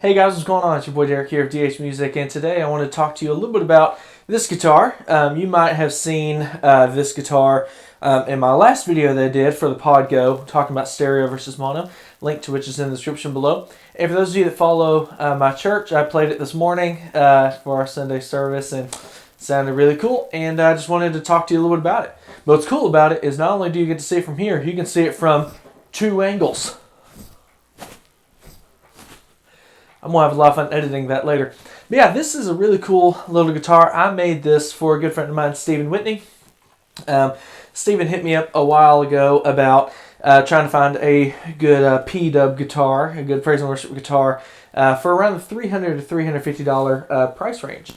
Hey guys, what's going on? It's your boy Derek here of DH Music, and today I want to talk to you a little bit about this guitar. You might have seen this guitar in my last video that I did for the Podgo, talking about stereo versus mono, link to which is in the description below. And for those of you that follow my church, I played it this morning for our Sunday service, and it sounded really cool, and I just wanted to talk to you a little bit about it. But what's cool about it is not only do you get to see it from here, you can see it from two angles. I'm going to have a lot of fun editing that later. But yeah, this is a really cool little guitar. I made this for a good friend of mine, Stephen Whitney. Stephen hit me up a while ago about trying to find a good P-dub guitar, a good praise and worship guitar, for around the $300 to $350 price range.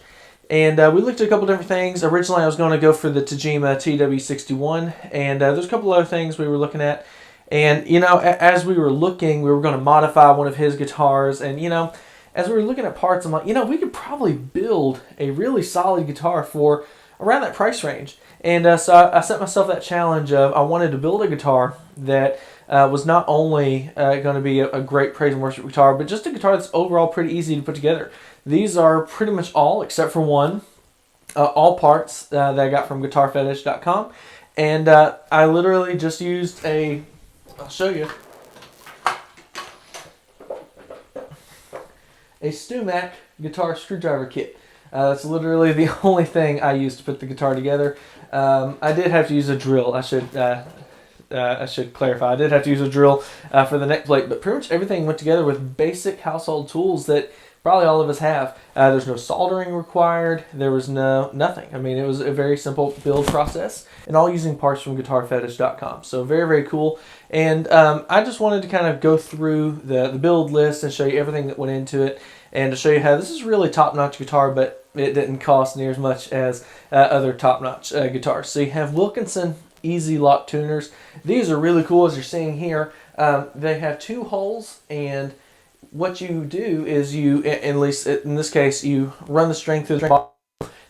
And we looked at a couple different things. Originally, I was going to go for the Tajima TW61, and there's a couple other things we were looking at. And, you know, as we were looking, we were going to modify one of his guitars. And, you know, as we were looking at parts, I'm like, you know, we could probably build a really solid guitar for around that price range. And so I set myself that challenge of I wanted to build a guitar that was not only going to be a great praise and worship guitar, but just a guitar that's overall pretty easy to put together. These are pretty much all, except for one, all parts that I got from guitarfetish.com. And I literally just used I'll show you, a StewMac guitar screwdriver kit. That's literally the only thing I used to put the guitar together. I did have to use a drill. I should clarify. I did have to use a drill for the neck plate, but pretty much everything went together with basic household tools that probably all of us have. There's no soldering required. There was nothing. I mean, it was a very simple build process, and all using parts from guitarfetish.com. So very, very cool. And I just wanted to kind of go through the build list and show you everything that went into it, and to show you how this is really top-notch guitar, but it didn't cost near as much as other top-notch guitars. So you have Wilkinson Easy Lock tuners. These are really cool, as you're seeing here. They have two holes, and what you do is you, at least in this case, you run the string through the bottom,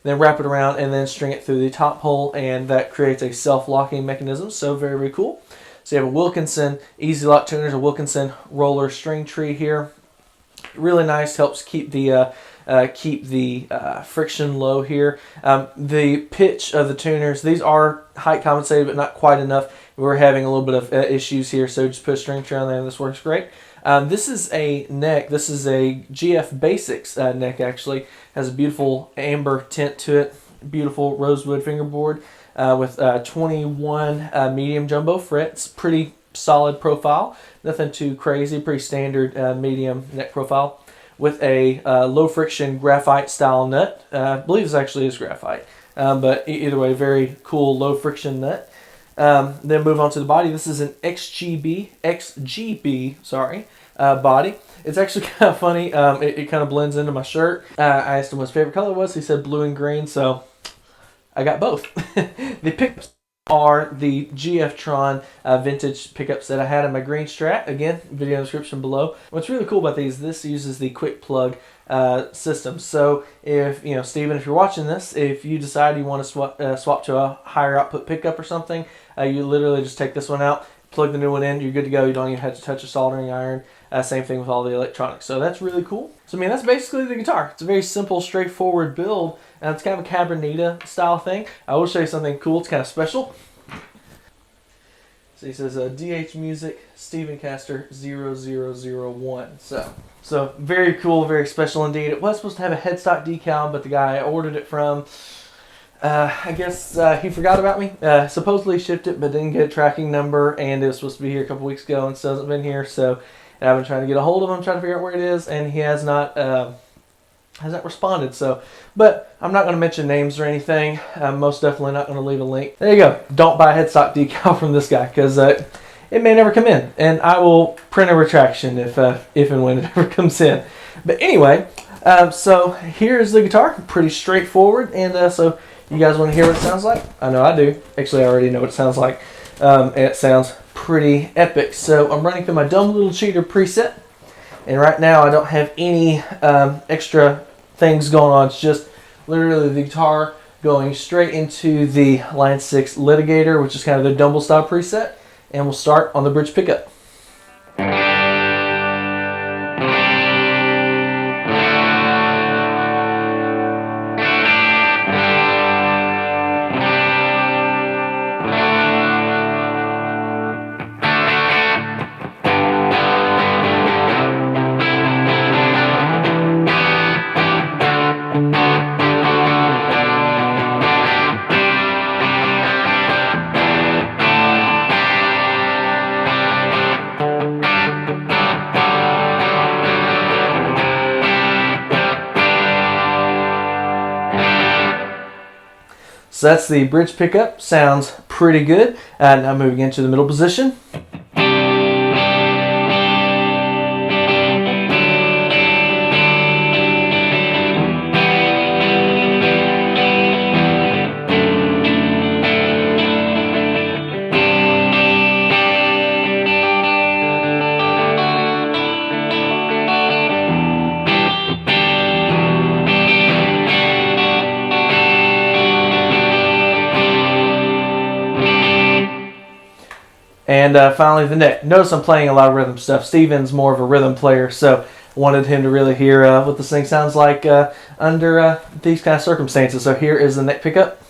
then wrap it around, and then string it through the top hole, and that creates a self-locking mechanism. So very, very cool. So you have a Wilkinson Easy Lock tuners, a Wilkinson roller string tree here. Really nice, helps keep the friction low here. The pitch of the tuners, these are height compensated, but not quite enough. We're having a little bit of issues here, so just put a string tree on there, and this works great. This is a neck. This is a GF Basics neck, actually. Has a beautiful amber tint to it. Beautiful rosewood fingerboard with 21 medium jumbo frets. Pretty solid profile. Nothing too crazy. Pretty standard medium neck profile. With a low friction graphite style nut. I believe this actually is graphite. But either way, very cool low friction nut. Then move on to the body. This is an XGB body. It's actually kind of funny. It kind of blends into my shirt. I asked him what his favorite color was. He said blue and green, so I got both. The pickups are the GF-Tron vintage pickups that I had in my green Strat. Again, video in the description below. What's really cool about these, this uses the quick plug system. So if, you know, Steven, if you're watching this, if you decide you want to swap to a higher output pickup or something, you literally just take this one out, plug the new one in, you're good to go. You don't even have to touch a soldering iron. Same thing with all the electronics. So that's really cool. So I mean, that's basically the guitar. It's a very simple, straightforward build. It's kind of a Cabernita style thing. I will show you something cool. It's kind of special. So he says DH Music Stephen Caster 0001. So very cool, very special indeed. It was supposed to have a headstock decal, but the guy I ordered it from, I guess he forgot about me. Supposedly shipped it, but didn't get a tracking number, and it was supposed to be here a couple weeks ago and still hasn't been here. So I've been trying to get a hold of him, trying to figure out where it is, and he has not responded. So, but I'm not going to mention names or anything. I'm most definitely not going to leave a link. There you go. Don't buy a headstock decal from this guy, because it may never come in, and I will print a retraction if and when it ever comes in. But anyway, so here's the guitar. Pretty straightforward, and so you guys want to hear what it sounds like? I know I do. Actually, I already know what it sounds like, and it sounds pretty epic. So I'm running through my Dumb Little Cheater preset, and right now I don't have any extra things going on. It's just literally the guitar going straight into the Line 6 Litigator, which is kind of the Dumble style preset, and we'll start on the bridge pickup. So that's the bridge pickup. Sounds pretty good. Now moving into the middle position. And finally, the neck. Notice I'm playing a lot of rhythm stuff. Stephen's more of a rhythm player, so I wanted him to really hear what this thing sounds like under these kind of circumstances. So here is the neck pickup.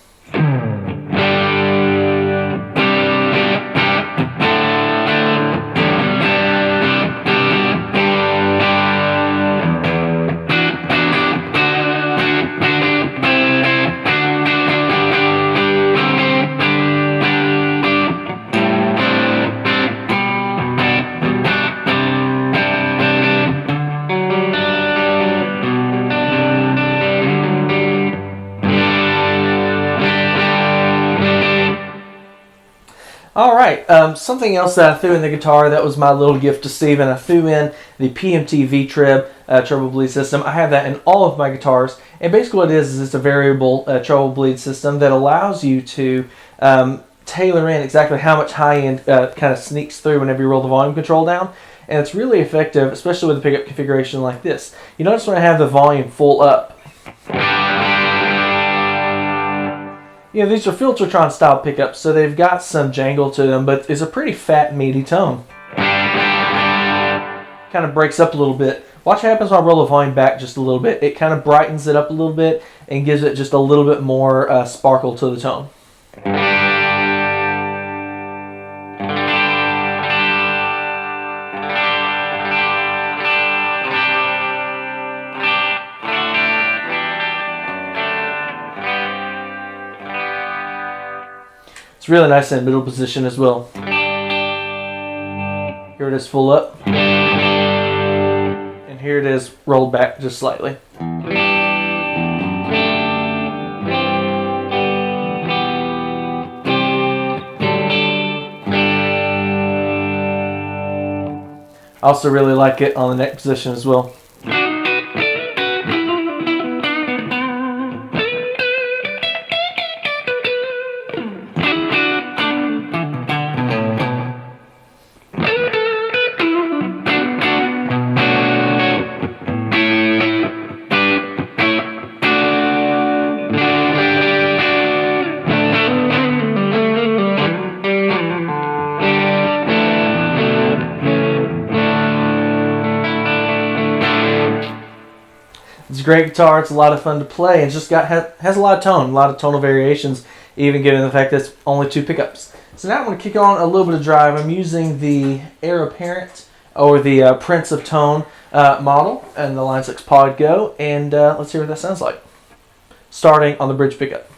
Alright, something else that I threw in the guitar that was my little gift to Stephen. I threw in the PMT V-Treb treble bleed system. I have that in all of my guitars, and basically what it is it's a variable treble bleed system that allows you to tailor in exactly how much high end kind of sneaks through whenever you roll the volume control down. And it's really effective, especially with a pickup configuration like this. You notice when I have the volume full up, these are Filtertron style pickups, so they've got some jangle to them, but it's a pretty fat, meaty tone. Kind of breaks up a little bit. Watch what happens when I roll the volume back just a little bit. It kind of brightens it up a little bit and gives it just a little bit more sparkle to the tone. It's really nice in the middle position as well. Here it is full up. And here it is rolled back just slightly. I also really like it on the neck position as well. It's a great guitar. It's a lot of fun to play. It's just has a lot of tone, a lot of tonal variations, even given the fact that it's only 2 pickups. So now I'm going to kick on a little bit of drive. I'm using the Heir Apparent or the Prince of Tone model and the Line 6 Pod Go, and let's hear what that sounds like. Starting on the bridge pickup.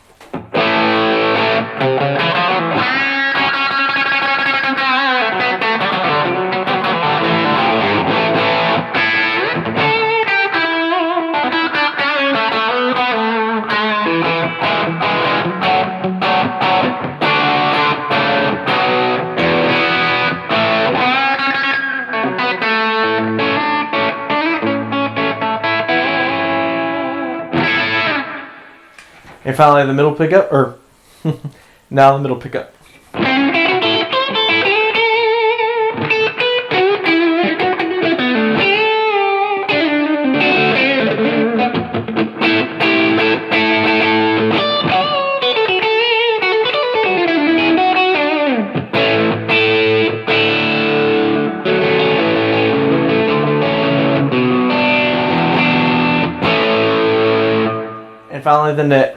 And finally the middle pickup, or now the middle pickup. And finally the neck.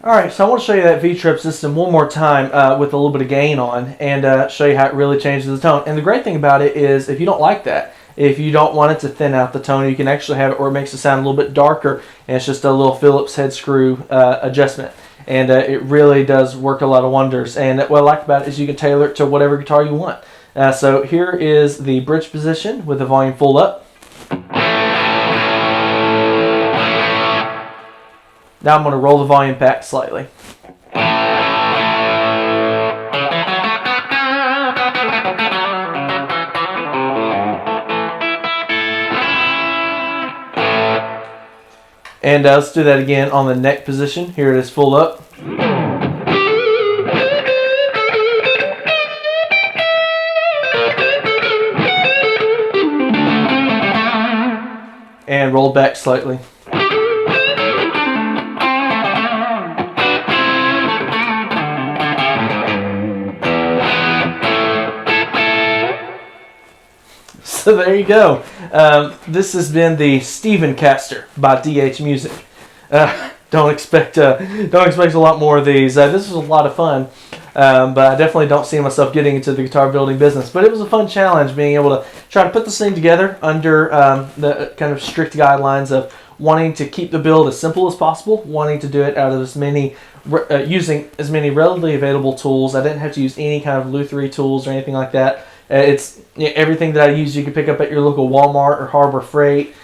Alright, so I want to show you that V-trip system one more time with a little bit of gain on, and show you how it really changes the tone. And the great thing about it is, if you don't like that, if you don't want it to thin out the tone, you can actually have it where it makes it sound a little bit darker, and it's just a little Phillips head screw adjustment. And it really does work a lot of wonders. And what I like about it is you can tailor it to whatever guitar you want. So here is the bridge position with the volume full up. Now I'm going to roll the volume back slightly. And let's do that again on the neck position. Here it is full up. And roll back slightly. So there you go. This has been the Stephen Caster by DH Music. Don't expect a lot more of these. This was a lot of fun, but I definitely don't see myself getting into the guitar building business. But it was a fun challenge being able to try to put this thing together under the kind of strict guidelines of wanting to keep the build as simple as possible, wanting to do it out of as many using as many readily available tools. I didn't have to use any kind of lutherie tools or anything like that. It's everything that I use you can pick up at your local Walmart or Harbor Freight.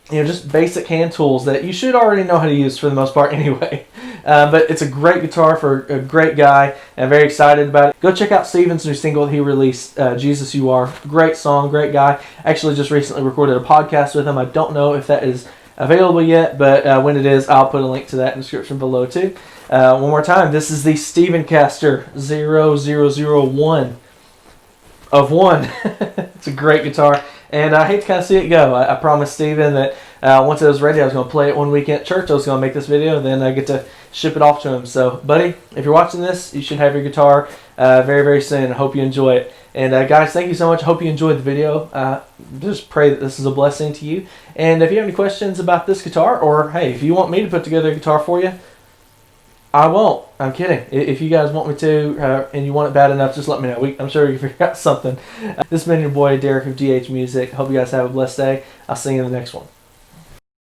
Just basic hand tools that you should already know how to use for the most part anyway. But it's a great guitar for a great guy, and I'm very excited about it. Go check out Stephen's new single he released, Jesus You Are. Great song, great guy. Actually just recently recorded a podcast with him. I don't know if that is available yet, but when it is, I'll put a link to that in the description below too. One more time, this is the Stephen Caster 0001 of 1. It's a great guitar, and I hate to kind of see it go. I promised Stephen that once it was ready, I was going to play it one weekend at church. I was going to make this video, and then I get to ship it off to him. So, buddy, if you're watching this, you should have your guitar very, very soon. I hope you enjoy it. And guys, thank you so much. I hope you enjoyed the video. Just pray that this is a blessing to you. And if you have any questions about this guitar, or hey, if you want me to put together a guitar for you, I won't. I'm kidding. If you guys want me to, and you want it bad enough, just let me know. I'm sure you can figure out something. This has been your boy Derek of DH Music. Hope you guys have a blessed day. I'll see you in the next one.